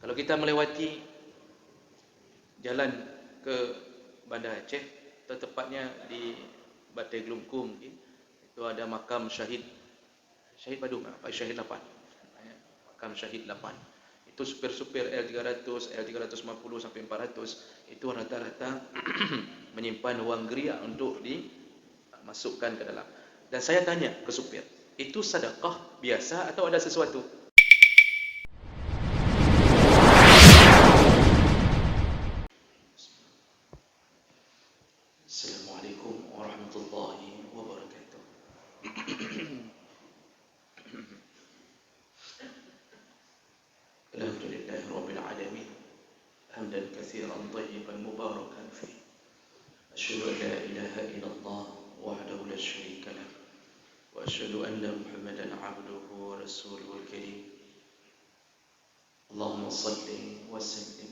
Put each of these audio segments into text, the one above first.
Kalau kita melewati jalan ke Banda Aceh, atau tepatnya di Batai Gelungkung, itu ada makam Syahid Badung, Syahid 8. Makam Syahid 8. Itu supir-supir L300, L350 sampai 400, itu rata-rata menyimpan wang geria untuk dimasukkan ke dalam. Dan saya tanya ke supir, itu sedekah biasa atau ada sesuatu? Assalamualaikum warahmatullahi wabarakatuh. Alhamdulillahi rabbil alamin. Hamdan katsiran tayyiban mubarakan fihi. Asyhadu an la ilaha illallah wahdahu la syarika lah. Wa asyhadu anna Muhammadan abduhu wa rasuluhul karim. Allahumma salli wa sallim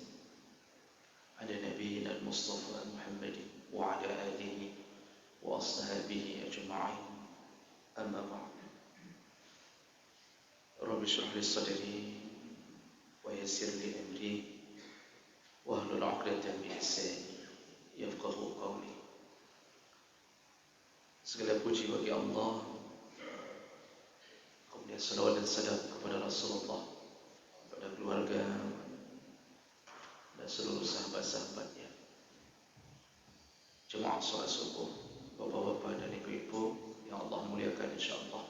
ala nabiyyina al-Mustafa Muhammadin wa ala alihi wa ashabihi ajma'in. Amma ba'd. Rabbi shrah li sadri wa yassir li amri wahlul 'uqdatam min lisani yafqahu qawli. Segala puji bagi Allah, kemudian salawat dan salam kepada Rasulullah, kepada keluarga dan seluruh sahabat-sahabatnya. Jemaah salat subuh, bapak-bapak dan ibu-ibu yang Allah muliakan insyaAllah.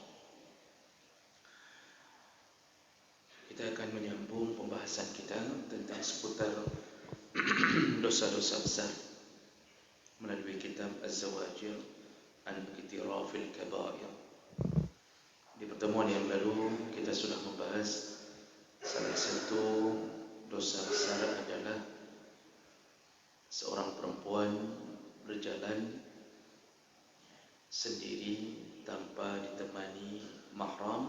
Kita akan menyambung pembahasan kita tentang seputar dosa-dosa besar melalui kitab Az-Zawajir an Iqtirafil Kabair. Di pertemuan yang lalu kita sudah membahas salah satu dosa besar adalah seorang perempuan berjalan sendiri tanpa ditemani mahram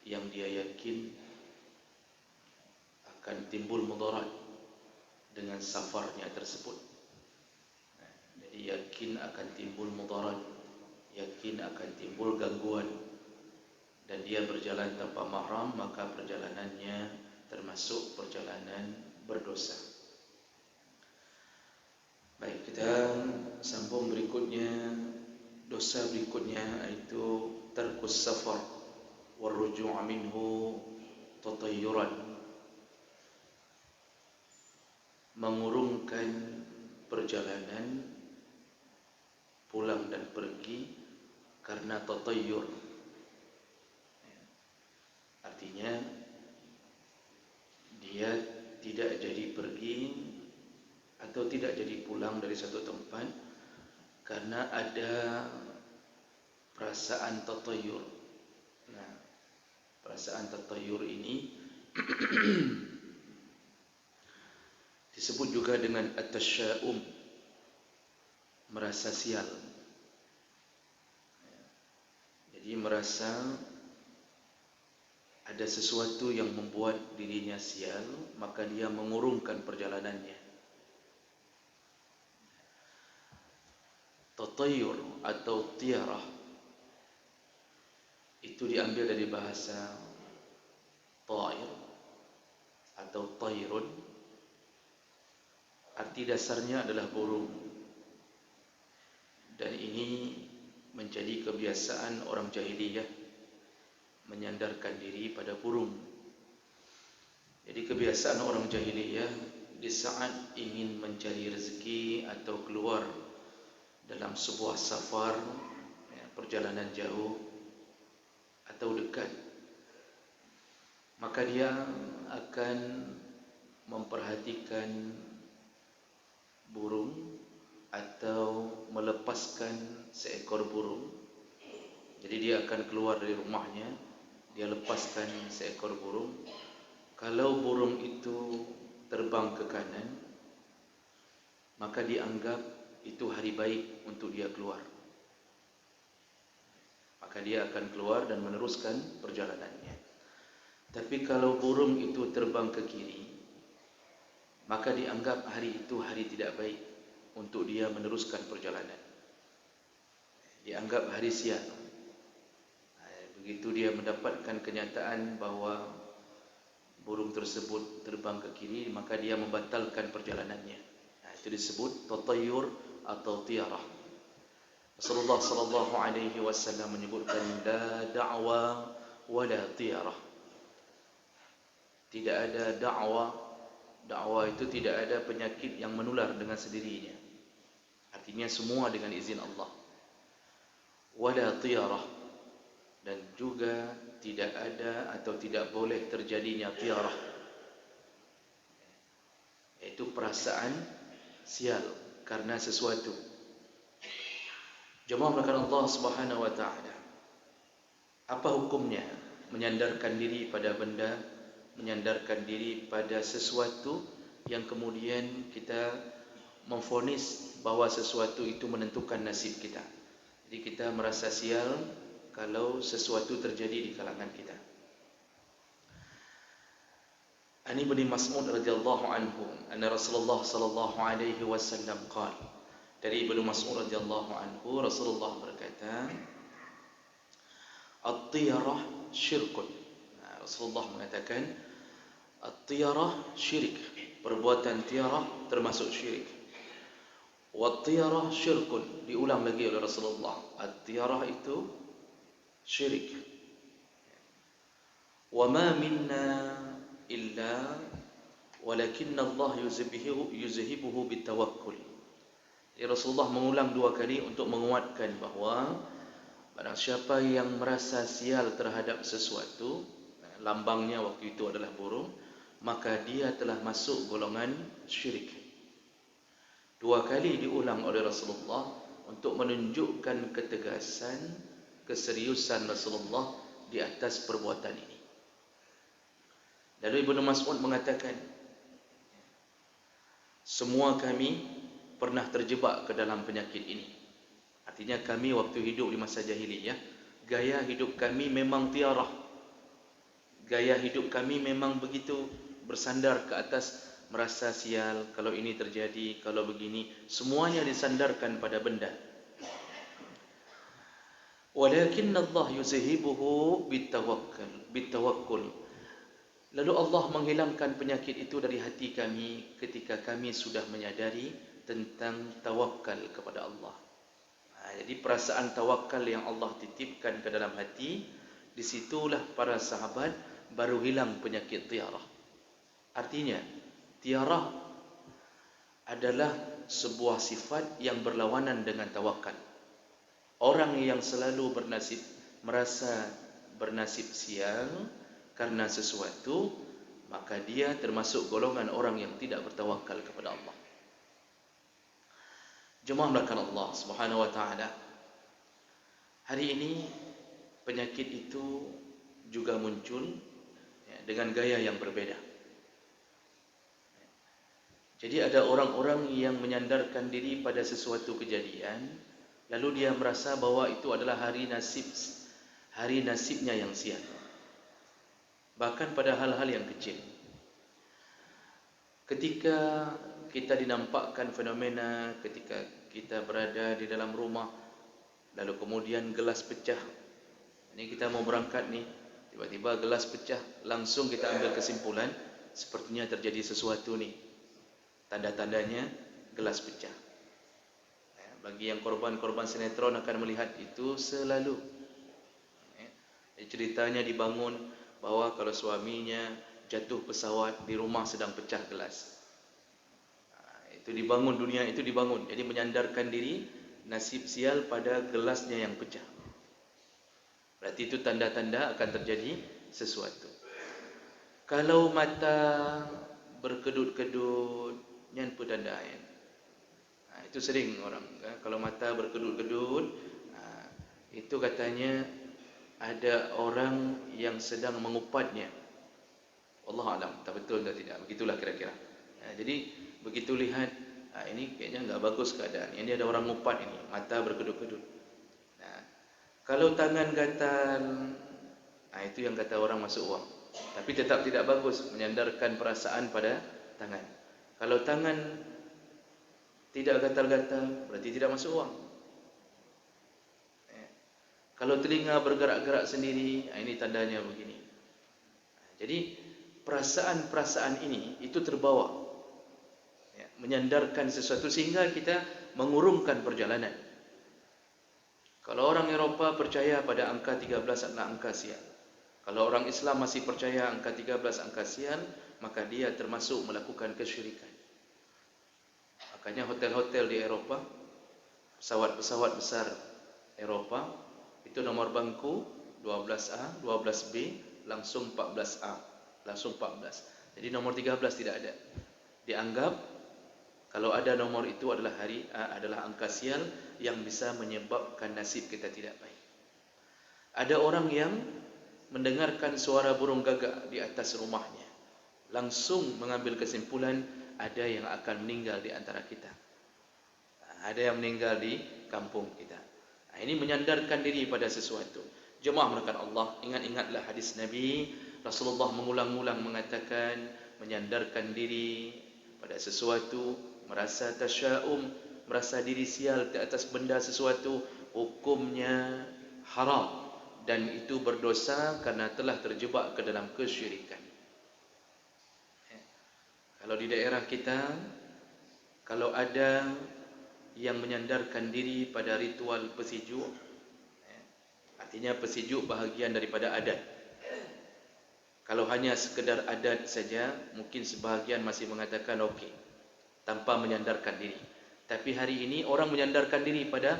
yang dia yakin akan timbul mudarat dengan safarnya tersebut. Jadi yakin akan timbul mudarat, yakin akan timbul gangguan, dan dia berjalan tanpa mahram, maka perjalanannya termasuk perjalanan berdosa. Baik, kita sambung berikutnya. Dosa berikutnya itu tarkus safar warruju' minhu tatayyuran, mengurungkan perjalanan pulang dan pergi karena tatayyur. Artinya dia tidak jadi pergi atau tidak jadi pulang dari satu tempat karena ada perasaan tatayyur. Nah, perasaan tatayyur ini disebut juga dengan at-tasya'um, merasa sial. Jadi merasa ada sesuatu yang membuat dirinya sial, maka dia mengurungkan perjalanannya. Tatayyur atau tiarah itu diambil dari bahasa ta'ir atau tayrun. Arti dasarnya adalah burung. Dan ini menjadi kebiasaan orang jahiliyah, menyandarkan diri pada burung. Jadi kebiasaan orang jahiliyah di saat ingin mencari rezeki atau keluar dalam sebuah safar, perjalanan jauh atau dekat, maka dia akan memperhatikan burung atau melepaskan seekor burung. Jadi dia akan keluar dari rumahnya, dia lepaskan seekor burung. Kalau burung itu terbang ke kanan, maka dianggap itu hari baik untuk dia keluar. Maka dia akan keluar dan meneruskan perjalanannya. Tapi kalau burung itu terbang ke kiri, maka dianggap hari itu hari tidak baik untuk dia meneruskan perjalanan. Dianggap hari sial. Begitu dia mendapatkan kenyataan bahawa burung tersebut terbang ke kiri, maka dia membatalkan perjalanannya. Itu disebut tatayyur atau tiarah. Rasulullah sallallahu alaihi wasallam menyebutkan la da'wa wala tiarah. Tidak ada da'wa. Da'wa itu tidak ada penyakit yang menular dengan sendirinya. Artinya semua dengan izin Allah. Wala tiarah, dan juga tidak ada atau tidak boleh terjadinya tiarah, yaitu perasaan sial karena sesuatu. Jemaah melakukan Allah Subhanahu wa taala. Apa hukumnya menyandarkan diri pada benda, menyandarkan diri pada sesuatu yang kemudian kita memvonis bahawa sesuatu itu menentukan nasib kita. Jadi kita merasa sial kalau sesuatu terjadi di kalangan kita. Ani bin Mas'ud radhiyallahu anhu, anna Rasulullah sallallahu alaihi wasallam qala, dari Ibnu Mas'ud radhiyallahu anhu, Rasulullah berkata, at-tiyarah syirkun. Rasulullah mengatakan at-tiyarah syirik, perbuatan tiarah termasuk syirik. Wat-tiyarah syirkun, diulang lagi oleh Rasulullah, at-tiyarah itu syirik. Wa ma minna illa walakinna Allah yuzhibuhu bitawakkul. Rasulullah mengulang dua kali untuk menguatkan bahawa barang siapa yang merasa sial terhadap sesuatu, lambangnya waktu itu adalah burung, maka dia telah masuk golongan syirik. Dua kali diulang oleh Rasulullah untuk menunjukkan ketegasan, keseriusan Rasulullah di atas perbuatan ini. Lalu Ibnu Mas'ud mengatakan, semua kami pernah terjebak ke dalam penyakit ini. Artinya kami waktu hidup di masa jahiliyah, gaya hidup kami memang tiarah. Gaya hidup kami memang begitu, bersandar ke atas, merasa sial kalau ini terjadi, kalau begini, semuanya disandarkan pada benda. Walakin Allah yuzhibuhu bitawakkul. Lalu Allah menghilangkan penyakit itu dari hati kami ketika kami sudah menyadari tentang tawakal kepada Allah. Jadi perasaan tawakal yang Allah titipkan ke dalam hati, disitulah para sahabat baru hilang penyakit tiarah. Artinya, tiarah adalah sebuah sifat yang berlawanan dengan tawakal. Orang yang selalu merasa bernasib sial karena sesuatu, maka dia termasuk golongan orang yang tidak bertawakal kepada Allah. Jemaah melakukan Allah Subhanahu wa taala, hari ini penyakit itu juga muncul dengan gaya yang berbeda. Jadi ada orang-orang yang menyandarkan diri pada sesuatu kejadian, lalu dia merasa bahwa itu adalah hari nasibnya yang sial. Bahkan pada hal-hal yang kecil. Ketika kita dinampakkan fenomena ketika kita berada di dalam rumah, lalu kemudian gelas pecah. Ini kita mau berangkat nih, tiba-tiba gelas pecah, langsung kita ambil kesimpulan sepertinya terjadi sesuatu nih. Tanda-tandanya gelas pecah. Bagi yang korban-korban sinetron akan melihat itu selalu. Ceritanya dibangun bahawa kalau suaminya jatuh pesawat di rumah sedang pecah gelas. Itu dibangun, dunia itu dibangun. Jadi menyandarkan diri nasib sial pada gelasnya yang pecah. Berarti itu tanda-tanda akan terjadi sesuatu. Kalau mata berkedut-kedut, nyan pedandaan. Itu sering orang, kalau mata berkedut-kedut, itu katanya ada orang yang sedang mengupatnya. Wallahu alam, tak betul atau tidak, begitulah kira-kira. Jadi begitu lihat, ini kayaknya enggak bagus keadaan. Ini ada orang ngupat ini, mata berkedut-kedut. Kalau tangan gatal, itu yang kata orang masuk wang. Tapi tetap tidak bagus menyandarkan perasaan pada tangan. Kalau tangan tidak gatal-gatal, berarti tidak masuk wang. Kalau telinga bergerak-gerak sendiri, ini tandanya begini. Jadi perasaan-perasaan ini itu terbawa, ya, menyandarkan sesuatu sehingga kita mengurungkan perjalanan. Kalau orang Eropah percaya pada angka 13 adalah angka sial. Kalau orang Islam masih percaya angka 13 angka sial, maka dia termasuk melakukan kesyirikan. Makanya hotel-hotel di Eropah, pesawat-pesawat besar Eropah, itu nomor bangku 12A, 12B, langsung 14A, langsung 14. Jadi nomor 13 tidak ada. Dianggap kalau ada nomor itu adalah adalah angka sial yang bisa menyebabkan nasib kita tidak baik. Ada orang yang mendengarkan suara burung gagak di atas rumahnya, langsung mengambil kesimpulan ada yang akan meninggal di antara kita. Ada yang meninggal di kampung kita. Ini menyandarkan diri pada sesuatu. Jemaah melakukan Allah, ingat-ingatlah hadis Nabi. Rasulullah mengulang-ulang mengatakan, menyandarkan diri pada sesuatu, merasa tasya'um, merasa diri sial di atas benda sesuatu, hukumnya haram. Dan itu berdosa karena telah terjebak ke dalam kesyirikan. Kalau di daerah kita, kalau ada yang menyandarkan diri pada ritual pesiju, artinya pesiju bahagian daripada adat. Kalau hanya sekedar adat saja, mungkin sebahagian masih mengatakan okey, tanpa menyandarkan diri. Tapi hari ini orang menyandarkan diri pada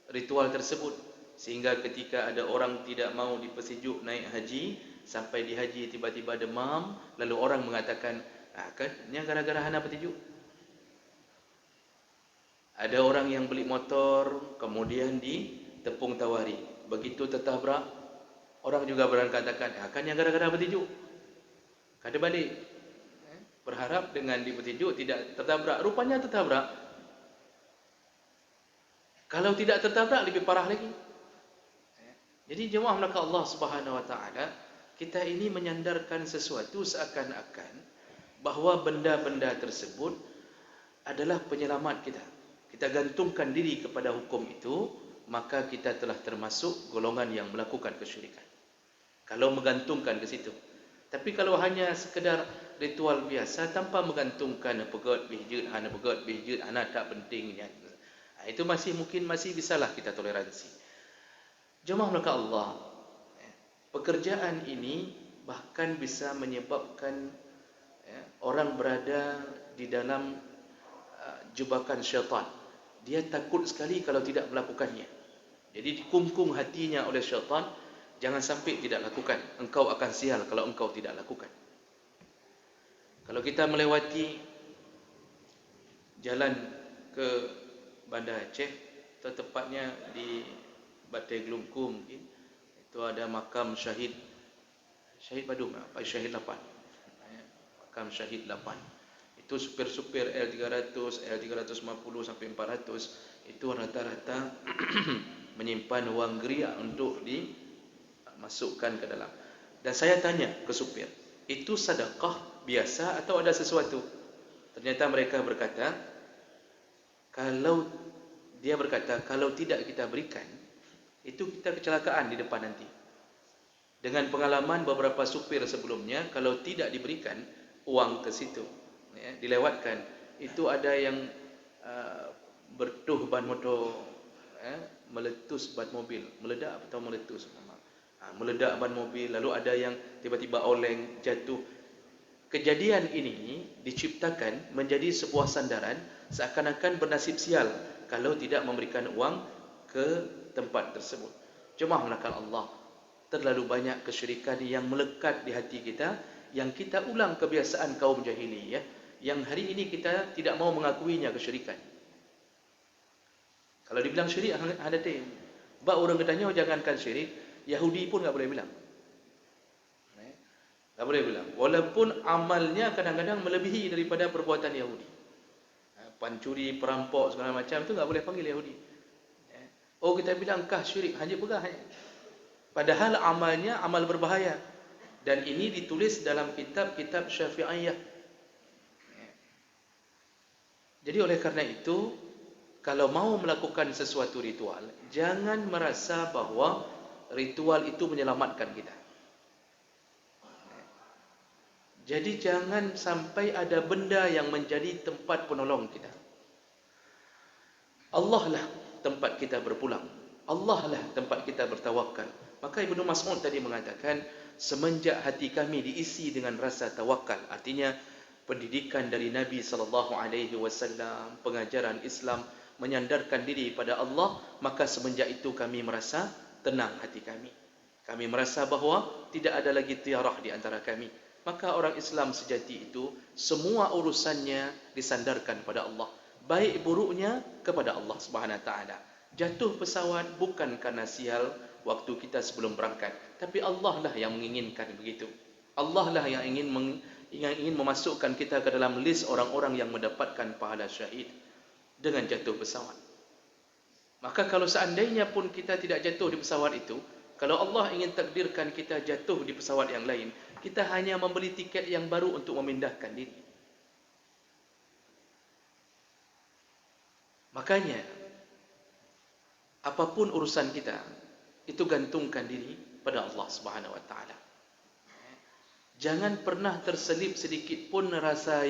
ritual tersebut, sehingga ketika ada orang tidak mau dipesiju naik haji, sampai di haji tiba-tiba demam, lalu orang mengatakan, kan ini gara-gara hana petiju. Ada orang yang beli motor, kemudian ditepung tawari, begitu tertabrak, orang juga berkatakan, kan yang gara-gara petiju. Kada balik, berharap dengan dipetiju tidak tertabrak, rupanya tertabrak. Kalau tidak tertabrak lebih parah lagi. Jadi jemaah melakukan Allah Subhanahu Wa Taala, kita ini menyandarkan sesuatu seakan-akan bahawa benda-benda tersebut adalah penyelamat kita. Kita gantungkan diri kepada hukum itu, maka kita telah termasuk golongan yang melakukan kesyirikan. Kalau menggantungkan ke situ. Tapi kalau hanya sekedar ritual biasa tanpa menggantungkan pegot bihjud, hana pegot bihjud, hana tak pentingnya, itu masih bisalah kita toleransi. Jemaah melakukan Allah, pekerjaan ini bahkan bisa menyebabkan orang berada di dalam jebakan syaitan. Dia takut sekali kalau tidak melakukannya. Jadi dikungkung hatinya oleh syaitan, jangan sampai tidak lakukan. Engkau akan sial kalau engkau tidak lakukan. Kalau kita melewati jalan ke Bandar Aceh, atau tepatnya di Batai Glungkum, itu ada makam Syahid Badung, Syahid 8. Makam Syahid 8. Itu supir-supir L300, L350 sampai 400 itu rata-rata menyimpan wang geria untuk dimasukkan ke dalam. Dan saya tanya ke supir, itu sedekah biasa atau ada sesuatu? Ternyata mereka berkata, kalau tidak kita berikan, itu kita kecelakaan di depan nanti. Dengan pengalaman beberapa supir sebelumnya, kalau tidak diberikan uang ke situ, dilewatkan, itu ada yang bertuh ban motor, meletus ban mobil, meledak atau meletus, meledak ban mobil, lalu ada yang tiba-tiba oleng, jatuh. Kejadian ini diciptakan menjadi sebuah sandaran seakan-akan bernasib sial kalau tidak memberikan uang ke tempat tersebut. Jemaah melakukan Allah, terlalu banyak kesyirikan yang melekat di hati kita, yang kita ulang kebiasaan kaum jahiliyah, yang hari ini kita tidak mau mengakuinya kesyirikan. Kalau dibilang syirik, ada tem. Bak orang katanya jangankan syirik, Yahudi pun tak boleh bilang. Tak boleh bilang. Walaupun amalnya kadang-kadang melebihi daripada perbuatan Yahudi. Pancuri, perampok, segala macam itu tak boleh panggil Yahudi. Oh, kita bilang kah syirik, hanya pegah. Padahal amalnya amal berbahaya. Dan ini ditulis dalam kitab-kitab Syafi'iyah. Jadi oleh karena itu, kalau mau melakukan sesuatu ritual, jangan merasa bahawa ritual itu menyelamatkan kita. Jadi jangan sampai ada benda yang menjadi tempat penolong kita. Allah lah tempat kita berpulang. Allah lah tempat kita bertawakal. Maka Ibnu Mas'ud tadi mengatakan, semenjak hati kami diisi dengan rasa tawakal, artinya pendidikan dari Nabi SAW, pengajaran Islam, menyandarkan diri pada Allah, maka semenjak itu kami merasa tenang hati kami. Kami merasa bahawa tidak ada lagi tiarah di antara kami. Maka orang Islam sejati itu, semua urusannya disandarkan pada Allah. Baik buruknya kepada Allah Subhanahu Wa Taala. Jatuh pesawat bukan karena sial waktu kita sebelum berangkat, tapi Allah lah yang menginginkan begitu. Allah lah yang ingin memasukkan kita ke dalam list orang-orang yang mendapatkan pahala syahid dengan jatuh pesawat. Maka kalau seandainya pun kita tidak jatuh di pesawat itu, kalau Allah ingin takdirkan kita jatuh di pesawat yang lain, kita hanya membeli tiket yang baru untuk memindahkan diri. Makanya, apapun urusan kita, itu gantungkan diri pada Allah Subhanahu Wa Taala. Jangan pernah terselip sedikit pun rasa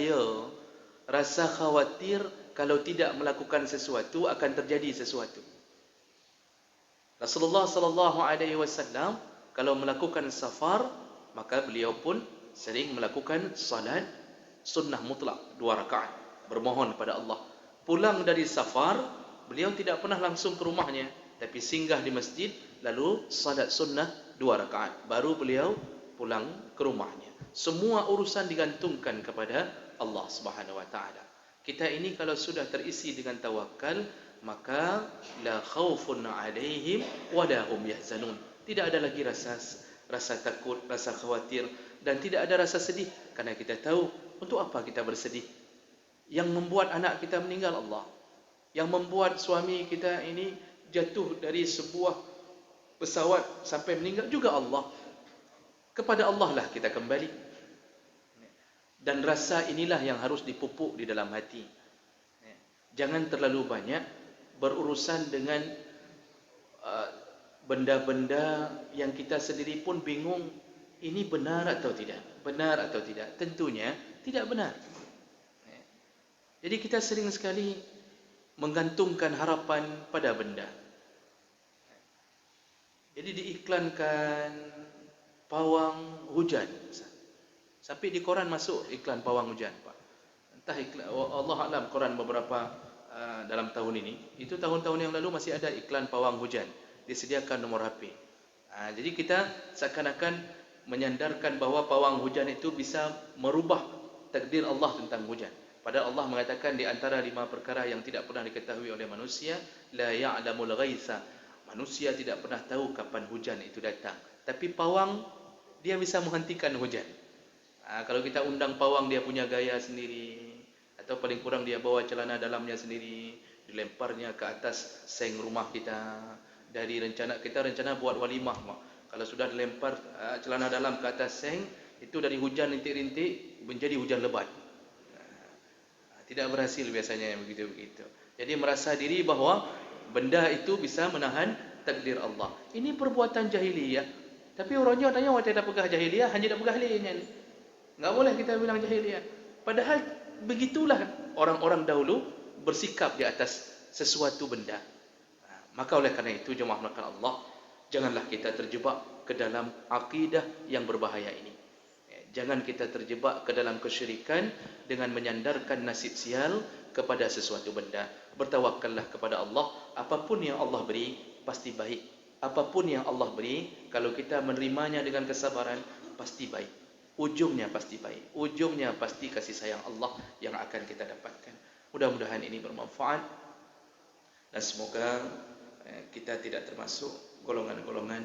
khawatir kalau tidak melakukan sesuatu akan terjadi sesuatu. Rasulullah sallallahu alaihi wasallam kalau melakukan safar, maka beliau pun sering melakukan salat sunnah mutlak 2 rakaat, bermohon pada Allah. Pulang dari safar, beliau tidak pernah langsung ke rumahnya, tapi singgah di masjid, lalu salat sunnah 2 rakaat, baru beliau pulang ke rumahnya. Semua urusan digantungkan kepada Allah Subhanahu Wa Taala. Kita ini kalau sudah terisi dengan tawakal, maka la khaufun alaihim wa la hum yahzanun. Tidak ada lagi rasa takut, rasa khawatir, dan tidak ada rasa sedih, karena kita tahu untuk apa kita bersedih. Yang membuat anak kita meninggal Allah, yang membuat suami kita ini jatuh dari sebuah pesawat sampai meninggal juga Allah. Kepada Allah lah kita kembali. Dan rasa inilah yang harus dipupuk di dalam hati. Jangan terlalu banyak berurusan dengan benda-benda yang kita sendiri pun bingung, ini benar atau tidak? Benar atau tidak? Tentunya tidak benar. Jadi kita sering sekali menggantungkan harapan pada benda. Jadi diiklankan pawang hujan, sampai di koran masuk iklan pawang hujan, Pak. Entah iklan, Allah alam, koran beberapa dalam tahun ini. Itu tahun-tahun yang lalu masih ada iklan pawang hujan, disediakan nomor HP. Jadi kita seakan-akan menyandarkan bahawa pawang hujan itu bisa merubah takdir Allah tentang hujan. Padahal Allah mengatakan di antara 5 perkara yang tidak pernah diketahui oleh manusia, la ya'lamul ghaitha. Manusia tidak pernah tahu kapan hujan itu datang. Tapi pawang, dia bisa menghentikan hujan. Kalau kita undang pawang, dia punya gaya sendiri, atau paling kurang dia bawa celana dalamnya sendiri, dilemparnya ke atas seng rumah kita. Dari kita rencana buat walimah, kalau sudah dilempar celana dalam ke atas seng, itu dari hujan rintik-rintik menjadi hujan lebat. Tidak berhasil biasanya yang begitu-begitu. Jadi merasa diri bahawa benda itu bisa menahan takdir Allah. Ini perbuatan jahiliyah. Tapi orangnya tanya, awak tidak pegah jahiliyah, hanya tidak pegah lainnya. Enggak boleh kita bilang jahiliyah. Padahal begitulah orang-orang dahulu bersikap di atas sesuatu benda. Maka oleh karena itu, jemaah melakukan Allah, janganlah kita terjebak ke dalam akidah yang berbahaya ini. Jangan kita terjebak ke dalam kesyirikan dengan menyandarkan nasib sial kepada sesuatu benda. Bertawakallah kepada Allah. Apapun yang Allah beri, pasti baik. Apapun yang Allah beri, kalau kita menerimanya dengan kesabaran, pasti baik. Ujungnya pasti baik. Ujungnya pasti kasih sayang Allah yang akan kita dapatkan. Mudah-mudahan ini bermanfaat. Dan semoga kita tidak termasuk golongan-golongan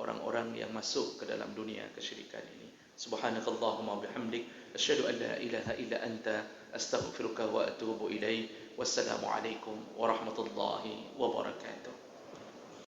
orang-orang yang masuk ke dalam dunia kesyirikan ini. Subhanakallahumma bihamdik, asyhadu an la ilaha illa anta, astaghfiruka wa atubu ilaik. Wassalamu alaikum warahmatullahi wabarakatuh.